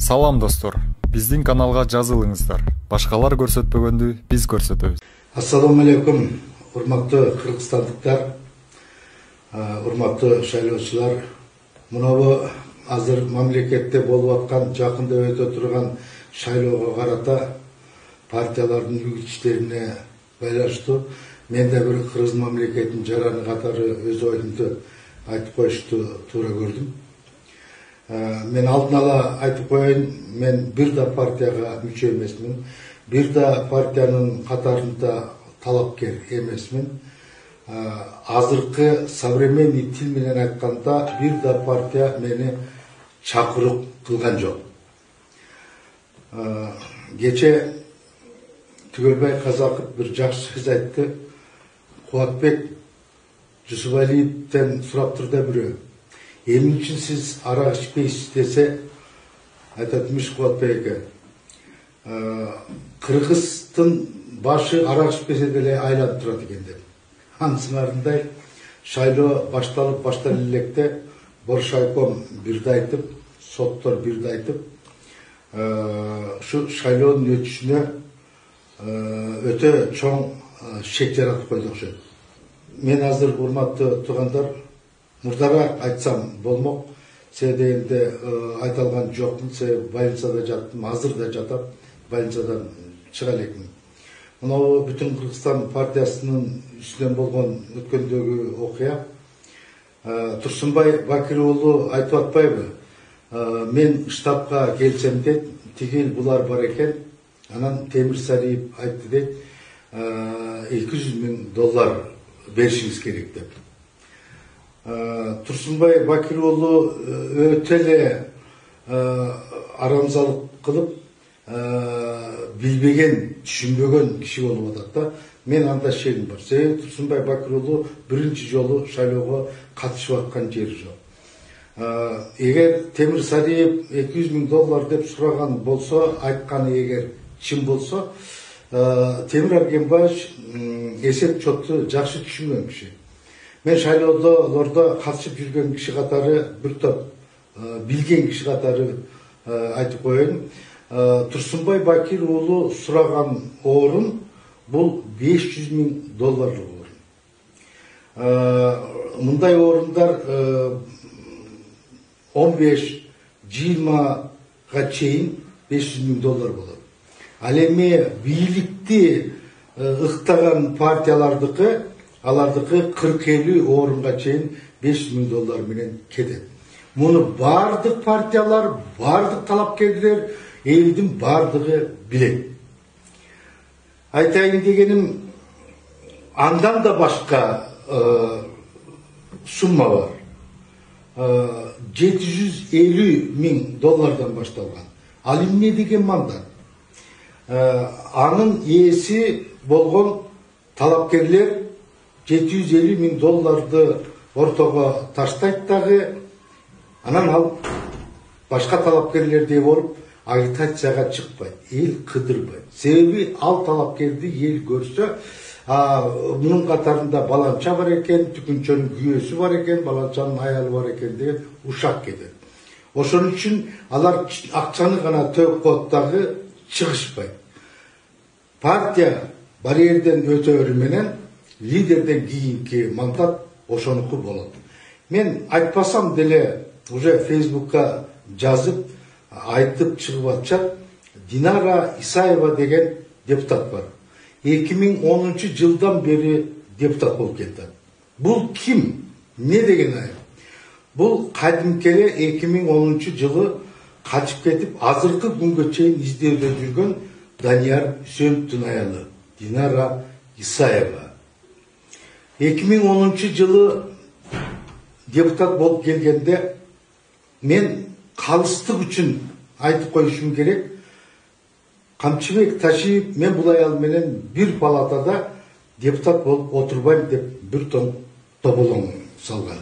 Салам достор, биздин каналга жазылыңыздар. Башкалар көрсөтпөгөндү биз көрсөтөбүз. Ассаламу алейкум, урматтуу кыргызстандыктар, урматтуу шайлоочулар. Мынабу азыр мамлекетте болуп аткан, жакында өтө турган шайлоого карата партиялардын үгүтчүлөрүнө байланыштуу мен да бир кыргыз мамлекетинин жараны катары өз оюмду айтып коюшту туура көрдүм. Мен алдын ала айтып коеюн, мен бир да партияга мүчө эмесмин, бир да партиянын катарында талапкер эмесмин. Азыркы современный тил менен айтканда бир да партия мени чакыруу кылган жок. Кече Түгөлбай Казаков бир жакшы сөз айтты. Кубатбек Жусупалиевден сурап турду бирөө. Эмне үчүн сиз арак ичпейсиз десе, айтатмыш Кубатбек эке. Кыргыздын башы арак ичпесе деле айланып турат экен деп. Анысыңардындай шайлоо башталып баштар электе Боршайком бирди айтып, соттор бирди айтып, ушу шайлоонун өтүшүнө өтө чоң шек жаратып койду окшойт. Мен азыр урматтуу туугандар, мурдараак айтсам болмок, се дегенде айталган жокмун, се больницада жаттым, азыр да жатам, больницадан чыга элекмин. Мынау бүтүн Кыргызстан партиясынын үстүнөн болгон өткөндөгү окуя. Турсунбай Бакир уулу айтып атпайбы? Мен штабка келсем дейт, тигил булар бар экен. Анан Темир Сариев айтты дейт, $200,000 беришиңиз керек деп. Турсунбай Бакир уулу өтө эле арамзалык кылып, билбеген, түшүнбөгөн киши болуп атат да. Мен анда шегим бар. Себеби Турсунбай Бакир уулу биринчи жолу шайлоого катышып аткан жери жок. Эгер Темир Сариев $200,000 деп сураган болсо, айтканы эгер чын болсо, Темир Аргенбаевич эсеп чотту жакшы түшүнгөн киши. Мен шайлоодо катышып жүргөн киши катары, бир топ билген киши катары айтып коеюн. Турсунбай Бакир уулу сураган орун бул $500,000 орун. Мындай орундар 15-20 чейин $500,000 болот. Ал эми бийликти ыктаган партиялардыкы, алардыкы 40-50 орунга чейин $500,000 менен кетет. Муну бардык партиялар, бардык талапкерлер, элдин бардыгы билет. Айтайын дегеним, андан да башка сумма бар. $750,000 башталган. Ал эмне деген мандат? Анын ээси болгон талапкерлер $750,000 ортого таштайт дагы, анан ал башка талапкерлердей болуп агитацияга чыкпайт, эл кыдырбайт. Себеби ал талапкерди эл көрсө, мунун катарында баланча бар экен, түкүнчөнүн күйөөсү бар экен, баланчанын аялы бар экен деген ушак кетет. Ошон үчүн алар акчаны гана төгүп коет дагы чыгышпайт. Партия барьерден өтөөрү менен лидерден кийинки мандат ошонуку болот. Мен айтпасам деле уже Фейсбукка жазып, айтып чыгып атышат. Динара Исаева деген депутат бар. 2010 жылдан бери депутат болуп келди. Бул ким? Не деген ай? Бул кадимкеле 2010 жылы качып кетип, азыркы күнгө чейин издөөдө жүргөн Данияр Үсеновдун аялы Динара Исаева. 2010 жылы депутат болуп келгенде мен калыстык үчүн айтып коюшум керек. Камчыбек Ташиев мен бул аял менен бир палатада депутат болуп отурбайм деп бир том тоболоң салган.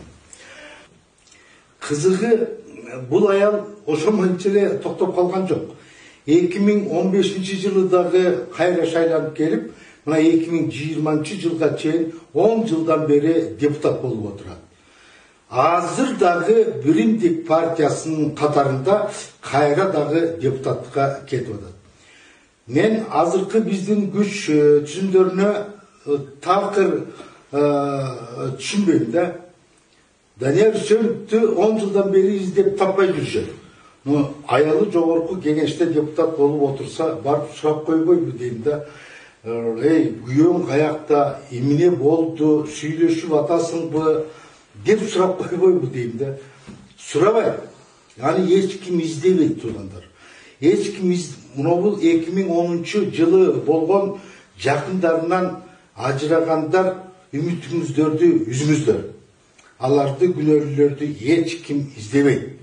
Кызыгы бул аял ошондойча эле токтоп калган жок. 2015 жылы дагы кайра шайланып келип, мына 2020 жылга чейин 10 жылдан бери депутат болуп отурат. азыр дагы Биримдик партиясынын катарында кайра дагы депутатка кетип атат. Мен азыркы биздин күч түзүмдөрүнө такыр түшүнбөйм да. Данияр Үсеновду 10 жылдан бери издеп таппай жүрүшөт. Аялы жогорку кеңеште депутат болуп отурса, барып сурап койбойбу дейм да. Эй, күйөөң каякта, эмне болду, сүйлөшүп атасыңбы деп сурап койбойбу дейм да. Сурабайт. Аны эч ким издебейт тургандар. Эч ким бул 2010 жылы болгон жакындарынан ажырагандар үмүтүңүздөрдү үзүңүздөр. Аларды күнөөлүүлөрдү эч ким издебейт.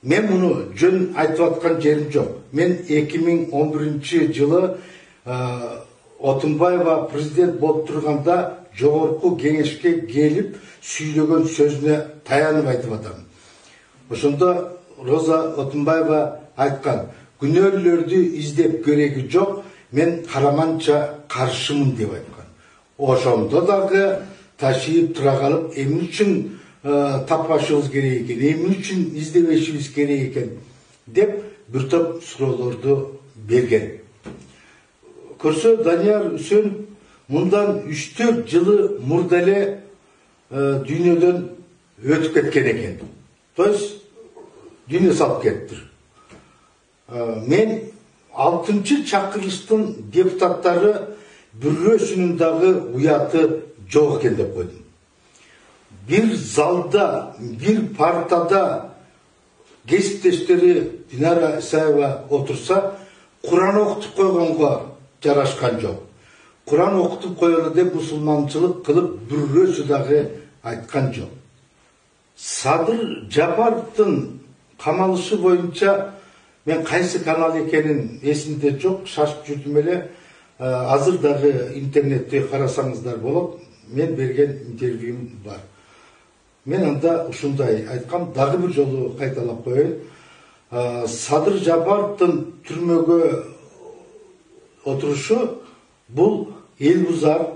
Мен муну жөн айтып аткан жерим жок. Мен 2011 жылы Отунбаева президент болуп турганда жогорку кеңешке келип сүйлөгөн сөзүнө таянып айтып атам. Ошондо Роза Отунбаева айткан, күнөөлүүлөрдү издеп кереги жок, мен караманча каршымын деп айткан. Ошондо дагы ташыйып тура калып, эмне үчүн таппашыбыз керек экен, эмне үчүн издебешибиз керек экен деп бир топ суроолорду берген. Көрсө Данияр Үсенов мындан 3-4 жылы мурда эле дүйнөдөн өтүп кеткен экен. То есть дүйнө салып кетти. Мен 6-чы чакырылыштын депутаттары бирөөсүнүн дагы уяты жок экен деп койдум. Bir залда, bir партада кесиптештери Динара Исаева отурса, Куран окутуп койгонго жарашкан жок. Куран окутуп коелу деп мусулманчылык кылып бирөөсү дагы айткан жок. Садыр Жапаровдун камалышы боюнча мен кайсы канал экенин эсимде жок, шашып жүрдүм эле. Азыр дагы интернетте карасаңыздар болот. Мен берген интервьюм бар. Мен анда ушундай айткам, дагы бир жолу кайталап коеюн. Садыр Жапаровдун түрмөгө отурушу бул эл бузар,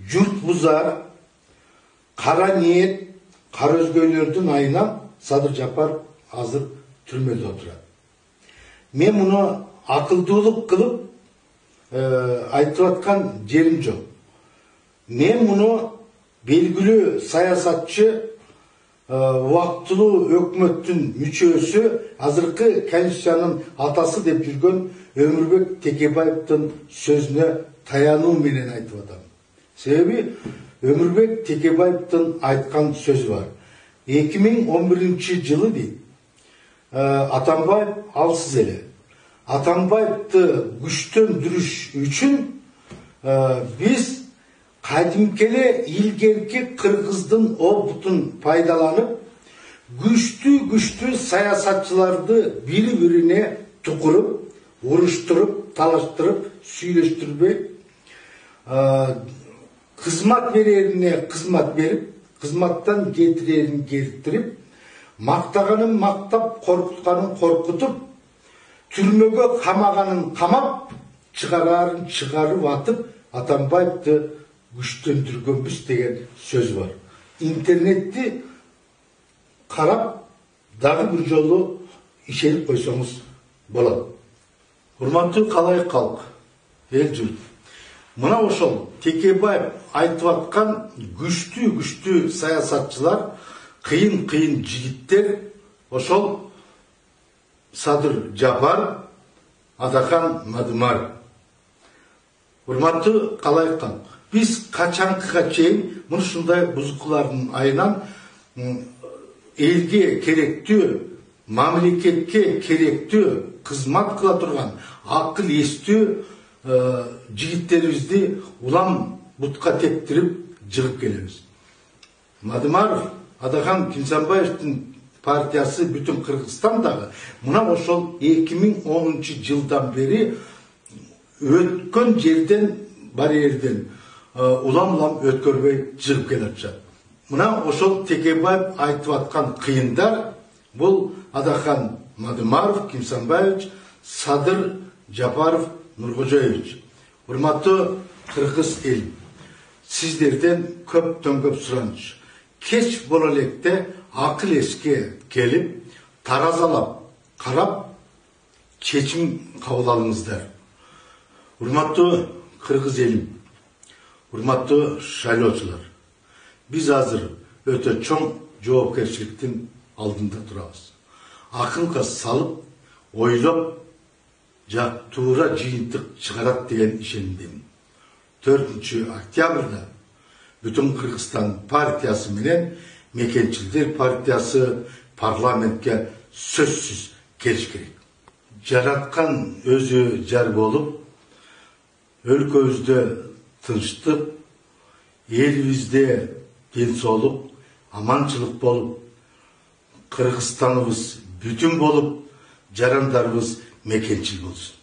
журт бузар, кара ниет, кара өзгөлөрдүн айынан Садыр Жапаров азыр түрмөдө отурат. Мен муну акылдуулук кылып айтып аткан жерим жок. Мен муну белгилүү саясатчы, убактылуу өкмөттүн мүчөсү, азыркы конституциянын атасы деп жүргөн Өмүрбек Текебаевдин сөзүнө таянуу менен айтып атам. Себеби Өмүрбек Текебаевдин айткан сөзү бар. 2011 жылы дейт. Атамбаев алсыз эле. Атамбаевди күчтөндүрүш үчүн биз кадимкеле илгерки кыргыздын опытын пайдаланып, күчтүү саясатчыларды бири-бирине тукуруп, уруштуруп, талаштырып, сүйлөштүрбөй, кызмат берерине кызмат берип, кызматтан кетирерин кетирип, мактаганын мактап, коркутканын коркутуп, түрмөгө камаганын камап, чыгарарын чыгарып атып, Атамбаевди күчтөндүргөнбүз деген сөз бар. Интернетти карап, дагы бир жолу ишенип койсоңуз болот. Урматтуу калай калк, эл журт. Мына ошол Текебаев айтып аткан күчтүү саясатчылар, кыйын жигиттер, ошол Садыр Жапаров, Атахан Мадымаров. Урматтуу калай калк, биз качанкыга чейин мушундай бузукулардын айынан элге керектүү, мамлекетке керектүү кызмат кыла турган акыл эстүү жигиттерибизди улам бутка тектирип жыгып келебиз. Мадымаров, Атахан Кинсанбаевдин партиясы бүтүн Кыргызстандагы мына ошол 2010 жылдан бери өткөн жерден, барьерден улам өткөрбөй жыгып келатышат. Мына ошол Текебаев айтып аткан кыйындар бул Атахан Мадымаров, Кинсанбаевич, Садыр Жапаров, Нуркожоевич. Урматтуу кыргыз эл, сиздерден көптөн көп сураныч. kech bola elekte akıl eske gelip tarazalap karap çeçim kabul alыңыздар. Hurmatlı Kırgız elim, hurmatlı şaylooçular, biz hazır öte çoğ жоопкерчиликтин алдында турабыз. Акылга салып, ойлоп, туура жыйынтык чыгарат деген ишенимдемин. 4 октябрда бүтүн Кыргызстан партиясы менен Мекенчилдер партиясы парламентке сөзсүз келиш керек. Жараткан өзү жар болуп, өлкөбүздө тынчтык, элибизде денсаулык, аманчылык болуп, Кыргызстаныбыз бүтүн болуп, жарандарыбыз мекенчил болсун.